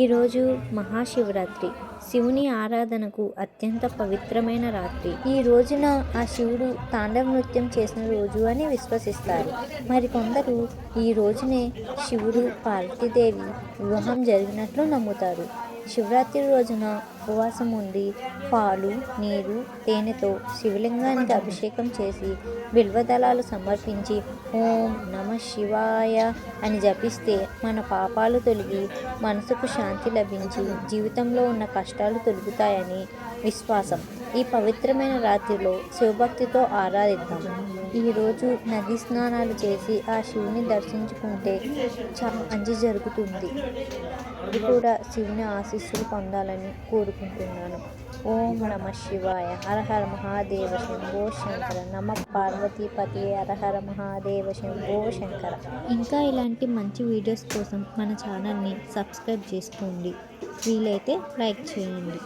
ఈరోజు మహాశివరాత్రి, శివుని ఆరాధనకు అత్యంత పవిత్రమైన రాత్రి. ఈ రోజున ఆ శివుడు తాండవ నృత్యం చేసిన రోజు అని విశ్వసిస్తారు. మరికొందరు ఈ రోజునే శివుడు పార్వతీదేవి వివాహం జరిగినట్లు నమ్ముతారు. శివరాత్రి రోజున ఉపవాసం ఉండి పాలు, నీరు, తేనెతో శివలింగానికి అభిషేకం చేసి బిల్వదళాలు సమర్పించి ఓం నమ శివాయ అని జపిస్తే మన పాపాలు తొలగి మనసుకు శాంతి లభించి జీవితంలో ఉన్న కష్టాలు తొలగుతాయని విశ్వాసం. ఈ పవిత్రమైన రాత్రిలో శివభక్తితో ఆరాధిద్దాం. ఈరోజు నదీ స్నానాలు చేసి ఆ శివుని దర్శించుకుంటే చాలా మంచి జరుగుతుంది. ఇది కూడా శివుని ఆశీస్సులు పొందాలని కోరుకుంటున్నాను. ఓం నమ శివాయ. హర హర మహాదేవ శంభో శంకర. నమ పార్వతీపతి. హర హర మహాదేవ శంభో శంకర. ఇంకా ఇలాంటి మంచి వీడియోస్ కోసం మన ఛానల్ని సబ్స్క్రైబ్ చేసుకోండి. వీలైతే లైక్ చేయండి.